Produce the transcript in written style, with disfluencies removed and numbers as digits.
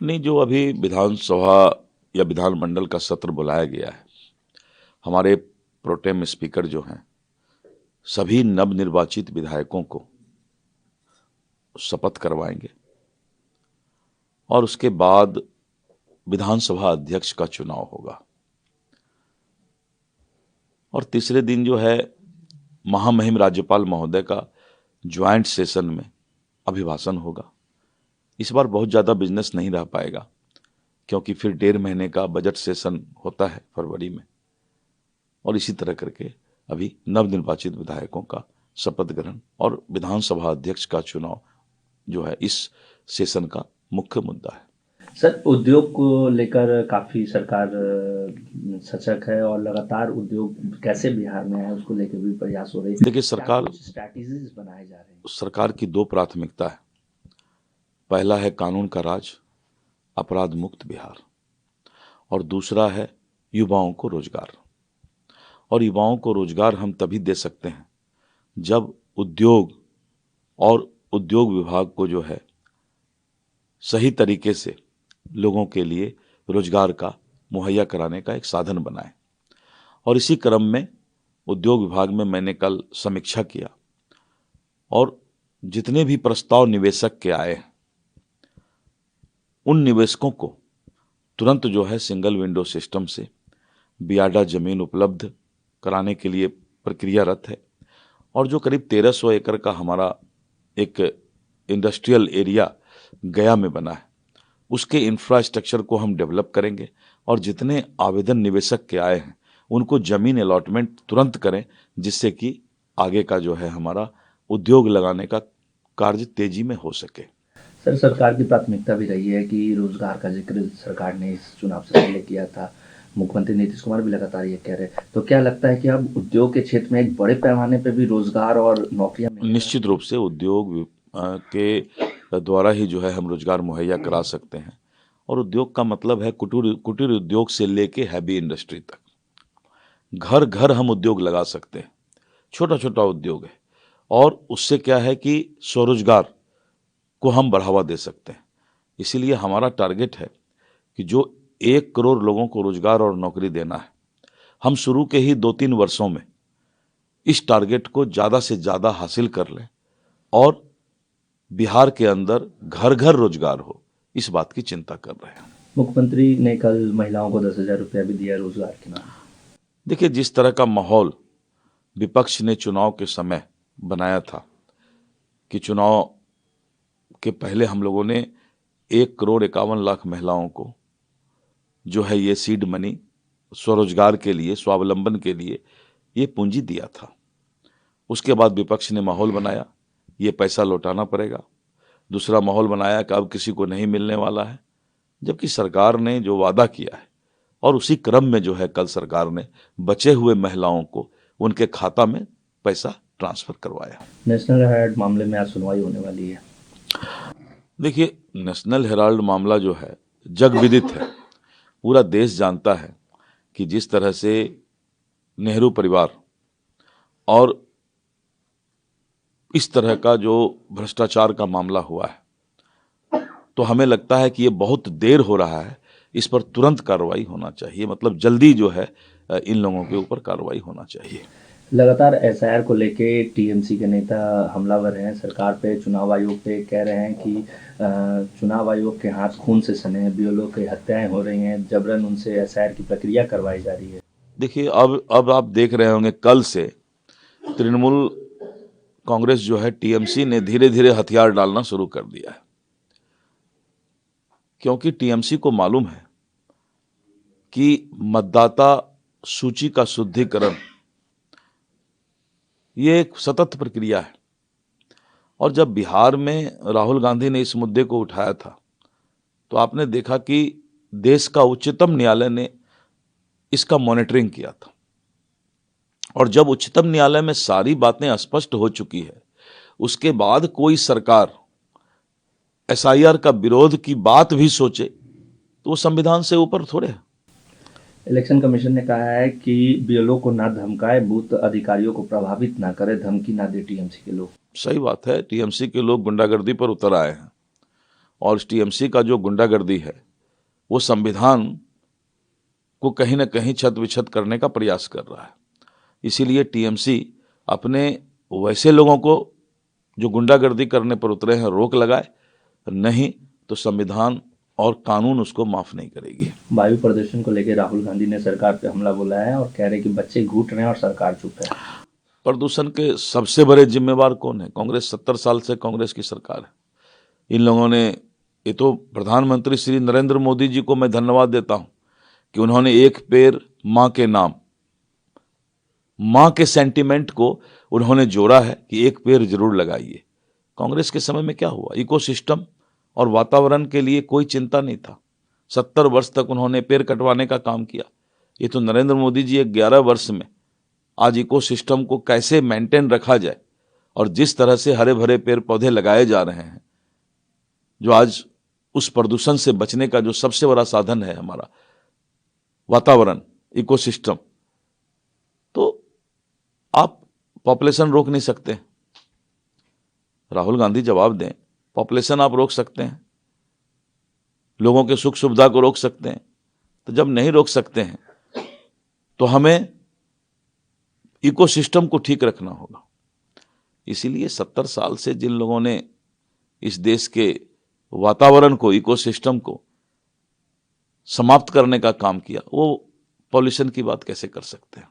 नहीं, जो अभी विधानसभा या विधानमंडल का सत्र बुलाया गया है, हमारे प्रोटेम स्पीकर जो हैं सभी नवनिर्वाचित विधायकों को शपथ करवाएंगे और उसके बाद विधानसभा अध्यक्ष का चुनाव होगा। और तीसरे दिन जो है महामहिम राज्यपाल महोदय का ज्वाइंट सेशन में अभिभाषण होगा। इस बार बहुत ज़्यादा बिजनेस नहीं रह पाएगा क्योंकि फिर 1.5 महीने का बजट सेशन होता है फरवरी में। और इसी तरह करके अभी नवनिर्वाचित विधायकों का शपथ ग्रहण और विधानसभा अध्यक्ष का चुनाव जो है इस सेशन का मुख्य मुद्दा है। सर, उद्योग को लेकर काफ़ी सरकार सजग है और लगातार उद्योग कैसे बिहार में है उसको लेकर भी प्रयास हो रहे हैं। देखिए, सरकार स्ट्रैटेजीज बनाए जा रहे हैं। सरकार की 2 प्राथमिकता है। पहला है कानून का राज, अपराध मुक्त बिहार, और दूसरा है युवाओं को रोजगार। और युवाओं को रोजगार हम तभी दे सकते हैं जब उद्योग और उद्योग विभाग को जो है सही तरीके से लोगों के लिए रोजगार का मुहैया कराने का एक साधन बनाए। और इसी क्रम में उद्योग विभाग में मैंने कल समीक्षा किया और जितने भी प्रस्ताव निवेशक के आए हैं उन निवेशकों को तुरंत जो है सिंगल विंडो सिस्टम से बियाडा जमीन उपलब्ध कराने के लिए प्रक्रियारत है। और जो करीब 1300 एकड़ का हमारा एक इंडस्ट्रियल एरिया गया में बना है उसके इंफ्रास्ट्रक्चर को हम डेवलप करेंगे और जितने आवेदन निवेशक के आए हैं उनको जमीन अलॉटमेंट तुरंत करें जिससे कि आगे का जो है हमारा उद्योग लगाने का कार्य तेजी में हो सके। सर, सरकार की प्राथमिकता भी रही है कि रोजगार का जिक्र सरकार ने इस चुनाव से पहले किया था। मुख्यमंत्री नीतीश कुमार भी लगातार ये कह रहे हैं। तो क्या लगता है कि अब उद्योग के क्षेत्र में एक बड़े पैमाने पर भी रोजगार और नौकरियां निश्चित रूप से उद्योग के द्वारा ही जो है हम रोजगार मुहैया करा सकते हैं। और उद्योग का मतलब है कुटीर उद्योग से लेके हैवी इंडस्ट्री तक घर घर हम उद्योग लगा सकते हैं। छोटा छोटा उद्योग है और उससे क्या है कि स्वरोजगार को हम बढ़ावा दे सकते हैं। इसीलिए हमारा टारगेट है कि जो 1 करोड़ लोगों को रोजगार और नौकरी देना है, हम शुरू के ही 2-3 वर्षों में इस टारगेट को ज़्यादा से ज़्यादा हासिल कर लें और बिहार के अंदर घर घर रोजगार हो, इस बात की चिंता कर रहे हैं। मुख्यमंत्री ने कल महिलाओं को 10,000 रुपया भी दिया रोजगार के नाम। देखिए, जिस तरह का माहौल विपक्ष ने चुनाव के समय बनाया था कि चुनाव के पहले हम लोगों ने 1,51,00,000 महिलाओं को जो है ये सीड मनी स्वरोजगार के लिए, स्वावलंबन के लिए ये पूंजी दिया था। उसके बाद विपक्ष ने माहौल बनाया ये पैसा लौटाना पड़ेगा। दूसरा माहौल बनाया कि अब किसी को नहीं मिलने वाला है, जबकि सरकार ने जो वादा किया है और उसी क्रम में जो है कल सरकार ने बचे हुए महिलाओं को उनके खाता में पैसा ट्रांसफर करवाया। नेशनल हेराल्ड मामले में आज सुनवाई होने वाली है। देखिए, नेशनल हेराल्ड मामला जो है जग विदित है, पूरा देश जानता है कि जिस तरह से नेहरू परिवार और इस तरह का जो भ्रष्टाचार का मामला हुआ है, तो हमें लगता है कि ये बहुत देर हो रहा है, इस पर तुरंत कार्रवाई होना चाहिए। मतलब जल्दी जो है इन लोगों के ऊपर कार्रवाई होना चाहिए। लगातार एसआईआर को लेके टीएमसी के नेता हमलावर हैं सरकार पे, चुनाव आयोग पे, कह रहे हैं कि चुनाव आयोग के हाथ खून से सने हैं, बीएलओ की हत्याएं हो रही हैं, जबरन उनसे एसआईआर की प्रक्रिया करवाई जा रही है। देखिए, अब आप देख रहे होंगे कल से तृणमूल कांग्रेस जो है टीएमसी ने धीरे धीरे हथियार डालना शुरू कर दिया है, क्योंकि टीएमसी को मालूम है कि मतदाता सूची का शुद्धिकरण ये एक सतत प्रक्रिया है। और जब बिहार में राहुल गांधी ने इस मुद्दे को उठाया था तो आपने देखा कि देश का उच्चतम न्यायालय ने इसका मॉनिटरिंग किया था। और जब उच्चतम न्यायालय में सारी बातें स्पष्ट हो चुकी है, उसके बाद कोई सरकार एसआईआर का विरोध की बात भी सोचे तो वो संविधान से ऊपर थोड़े है। इलेक्शन कमीशन ने कहा है कि बीएलओ को ना धमकाए, बूथ अधिकारियों को प्रभावित ना करे, धमकी ना दे टीएमसी के लोग। सही बात है, टीएमसी के लोग गुंडागर्दी पर उतर आए हैं और टीएमसी का जो गुंडागर्दी है वो संविधान को कहीं ना कहीं छत विछत करने का प्रयास कर रहा है। इसीलिए टीएमसी अपने वैसे लोगों को जो गुंडागर्दी करने पर उतरे हैं रोक लगाए, नहीं तो संविधान और कानून उसको माफ नहीं करेगी। वायु प्रदूषण को लेकर राहुल गांधी ने सरकार पे हमला बोला है और कह रहे हैं कि बच्चे घूट रहे हैं और सरकार चुप है। प्रदूषण के सबसे बड़े जिम्मेवार कौन है? कांग्रेस। 70 साल से कांग्रेस की सरकार है। इन लोगों ने, ये तो प्रधानमंत्री श्री नरेंद्र मोदी जी को मैं धन्यवाद देता हूं कि उन्होंने एक पेड़ मां के नाम, मां के सेंटिमेंट को उन्होंने जोड़ा है कि एक पेड़ जरूर लगाइए। कांग्रेस के समय में क्या हुआ? इकोसिस्टम और वातावरण के लिए कोई चिंता नहीं था। 70 वर्ष तक उन्होंने पेड़ कटवाने का काम किया। ये तो नरेंद्र मोदी जी 11 वर्ष में आज इकोसिस्टम को कैसे मेंटेन रखा जाए और जिस तरह से हरे भरे पेड़ पौधे लगाए जा रहे हैं, जो आज उस प्रदूषण से बचने का जो सबसे बड़ा साधन है हमारा वातावरण, इकोसिस्टम, तो आप पॉपुलेशन रोक नहीं सकते। राहुल गांधी जवाब दें। पॉपुलेशन आप रोक सकते हैं, लोगों के सुख सुविधा को रोक सकते हैं, तो जब नहीं रोक सकते हैं तो हमें इकोसिस्टम को ठीक रखना होगा। इसीलिए 70 साल से जिन लोगों ने इस देश के वातावरण को, इकोसिस्टम को समाप्त करने का काम किया, वो पॉल्यूशन की बात कैसे कर सकते हैं?